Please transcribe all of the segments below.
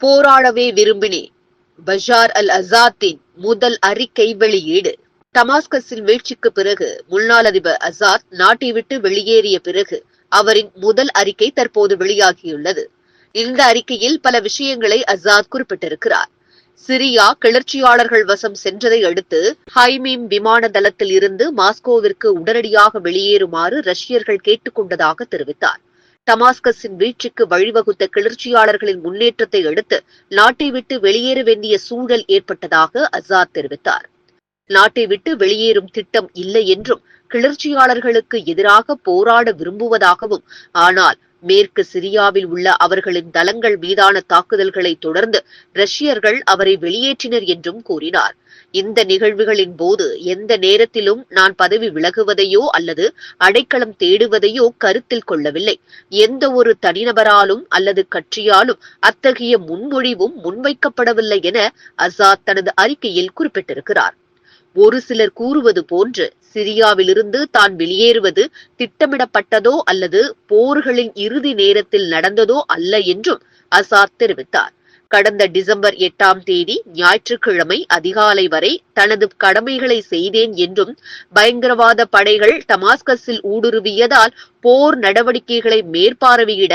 போராடவே விரும்பினேன். Bashar al அசாத்தின் முதல் அறிக்கை வெளியீடு. டமாஸ்கஸின் வீழ்ச்சிக்கு பிறகு முன்னாள் அதிபர் அசாத் நாட்டை விட்டு வெளியேறிய பிறகு அவரின் முதல் அறிக்கை தற்போது வெளியாகியுள்ளது. இந்த அறிக்கையில் பல விஷயங்களை அசாத் குறிப்பிட்டிருக்கிறார். சிரியா கிளர்ச்சியாளர்கள் வசம் சென்றதை அடுத்து ஹைமீம் விமான தளத்தில் இருந்து மாஸ்கோவிற்கு உடனடியாக வெளியேறுமாறு ரஷ்யர்கள் கேட்டுக்கொண்டதாக தெரிவித்தார். டமாஸ்கஸின் வீழ்ச்சிக்கு வழிவகுத்த கிளர்ச்சியாளர்களின் முன்னேற்றத்தை அடுத்து நாட்டை விட்டு வெளியேற வேண்டிய சூழல் ஏற்பட்டதாக அசாத் தெரிவித்தார். நாட்டை விட்டு வெளியேறும் திட்டம் இல்லை என்றும் கிளர்ச்சியாளர்களுக்கு எதிராக போராட விரும்புவதாகவும், ஆனால் மேற்கு சிரியாவில் உள்ள அவர்களின் தளங்கள் மீதான தாக்குதல்களை தொடர்ந்து ரஷ்யர்கள் அவரை வெளியேற்றினர் என்றும் கூறினார். இந்த நிகழ்வுகளின் போது எந்த நேரத்திலும் நான் பதவி விலகுவதையோ அல்லது அடைக்கலம் தேடுவதையோ கருத்தில் கொள்ளவில்லை. எந்த ஒரு தனிநபராலும் அல்லது கட்சியாலும் அத்தகைய முன்மொழிவும் முன்வைக்கப்படவில்லை என அசாத் தனது அறிக்கையில் குறிப்பிட்டிருக்கிறார். ஒரு சிலர் கூறுவது போன்று சிரியாவிலிருந்து தான் வெளியேறுவது திட்டமிடப்பட்டதோ அல்லது போர்களின் இறுதி நேரத்தில் நடந்ததோ அல்ல என்றும் அசாத் தெரிவித்தார். கடந்த டிசம்பர் 8ஆம் தேதி ஞாயிற்றுக்கிழமை அதிகாலை வரை தனது கடமைகளை செய்தேன் என்றும், பயங்கரவாத படைகள் டமாஸ்கஸில் ஊடுருவியதால் போர் நடவடிக்கைகளை மேற்பார்வையிட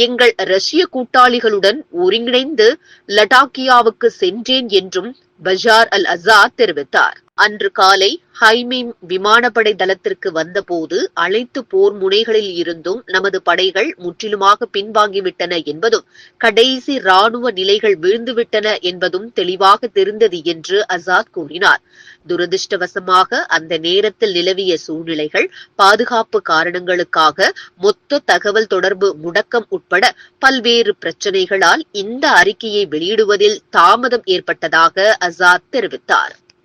எங்கள் ரஷ்ய கூட்டாளிகளுடன் ஒருங்கிணைந்து லட்டாக்கியாவுக்கு சென்றேன் என்றும் பஷார் அல் அசாத் தெரிவித்தார். அன்று காலை ஹைமீம் விமானப்படை தளத்திற்கு வந்தபோது அனைத்து போர் முனைகளில் இருந்தும் நமது படைகள் முற்றிலுமாக பின்வாங்கிவிட்டன என்பதும், கடைசி ராணுவ நிலைகள் வீழ்ந்துவிட்டன என்பதும் தெளிவாக தெரிந்தது என்று அசாத் கூறினார். துரதிருஷ்டவசமாக அந்த நேரத்தில் நிலவிய சூழ்நிலைகள், பாதுகாப்பு காரணங்களுக்காக மொத்த தகவல் தொடர்பு முடக்கம் உட்பட பல்வேறு பிரச்சனைகளால் இந்த அறிக்கையை வெளியிடுவதில் தாமதம் ஏற்பட்டதாக அசாத் தெரிவித்தார்.